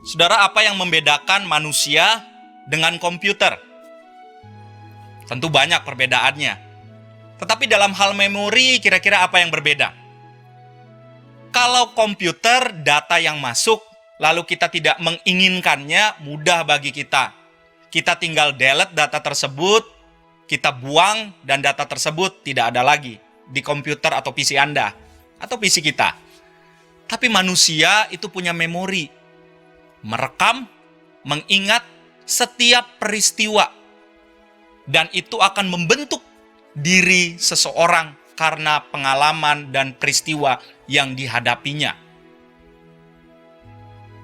Saudara, apa yang membedakan manusia dengan komputer? Tentu banyak perbedaannya. Tetapi dalam hal memori, kira-kira apa yang berbeda? Kalau komputer, data yang masuk, lalu kita tidak menginginkannya, mudah bagi kita. Kita tinggal delete data tersebut, kita buang, dan data tersebut tidak ada lagi di komputer atau PC Anda, atau PC kita. Tapi manusia itu punya memori, merekam, mengingat setiap peristiwa. Dan itu akan membentuk diri seseorang karena pengalaman dan peristiwa yang dihadapinya.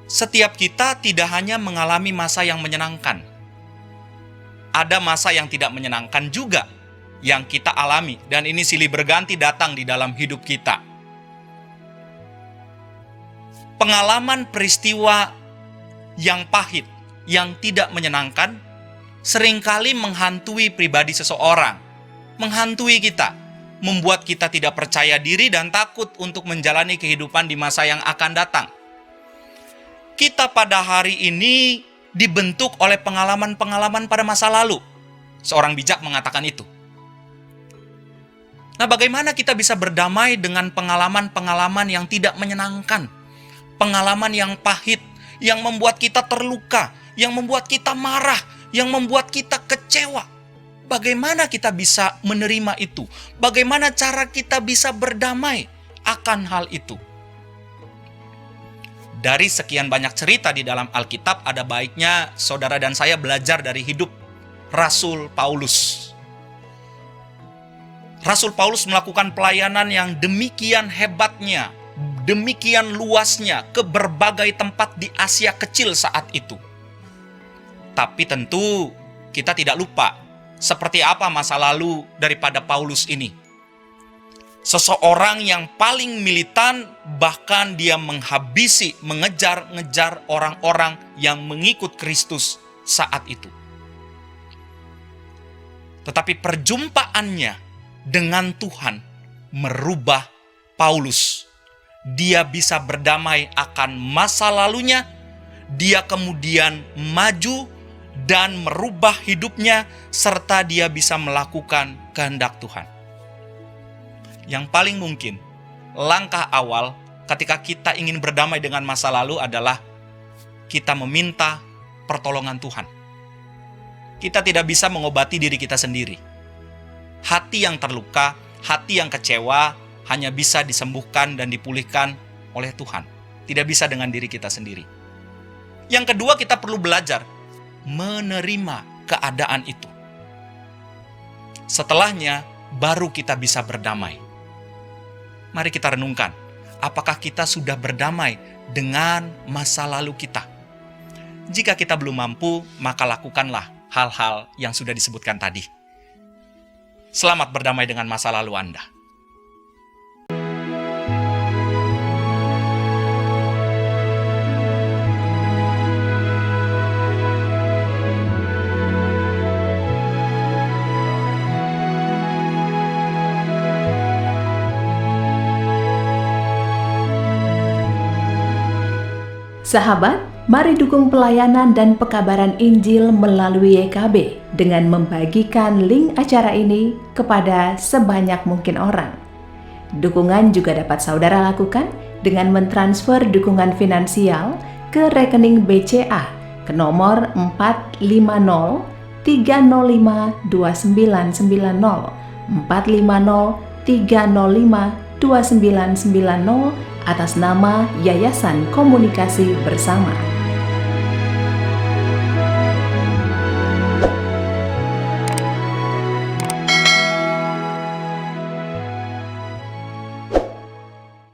Setiap kita tidak hanya mengalami masa yang menyenangkan. Ada masa yang tidak menyenangkan juga yang kita alami. Dan ini silih berganti datang di dalam hidup kita. Pengalaman peristiwa yang pahit, yang tidak menyenangkan, seringkali menghantui pribadi seseorang, menghantui kita, membuat kita tidak percaya diri dan takut untuk menjalani kehidupan di masa yang akan datang. Kita pada hari ini dibentuk oleh pengalaman-pengalaman pada masa lalu. Seorang bijak mengatakan itu. Nah, bagaimana kita bisa berdamai dengan pengalaman-pengalaman yang tidak menyenangkan, pengalaman yang pahit, yang membuat kita terluka, yang membuat kita marah, yang membuat kita kecewa? Bagaimana kita bisa menerima itu? Bagaimana cara kita bisa berdamai akan hal itu? Dari sekian banyak cerita di dalam Alkitab, ada baiknya saudara dan saya belajar dari hidup Rasul Paulus. Rasul Paulus melakukan pelayanan yang demikian hebatnya, demikian luasnya ke berbagai tempat di Asia kecil saat itu. Tapi tentu kita tidak lupa seperti apa masa lalu daripada Paulus ini. Seseorang yang paling militan, bahkan dia menghabisi, mengejar-ngejar orang-orang yang mengikut Kristus saat itu. Tetapi perjumpaannya dengan Tuhan merubah Paulus. Dia bisa berdamai akan masa lalunya, dia kemudian maju dan merubah hidupnya, serta dia bisa melakukan kehendak Tuhan. Yang paling mungkin, langkah awal ketika kita ingin berdamai dengan masa lalu adalah kita meminta pertolongan Tuhan. Kita tidak bisa mengobati diri kita sendiri. Hati yang terluka, hati yang kecewa, hanya bisa disembuhkan dan dipulihkan oleh Tuhan. Tidak bisa dengan diri kita sendiri. Yang kedua, kita perlu belajar menerima keadaan itu. Setelahnya, baru kita bisa berdamai. Mari kita renungkan, apakah kita sudah berdamai dengan masa lalu kita? Jika kita belum mampu, maka lakukanlah hal-hal yang sudah disebutkan tadi. Selamat berdamai dengan masa lalu Anda. Sahabat, mari dukung pelayanan dan pekabaran Injil melalui YKB dengan membagikan link acara ini kepada sebanyak mungkin orang. Dukungan juga dapat saudara lakukan dengan mentransfer dukungan finansial ke rekening BCA ke nomor 450 305 2990 450 305 2990 atas nama Yayasan Komunikasi Bersama.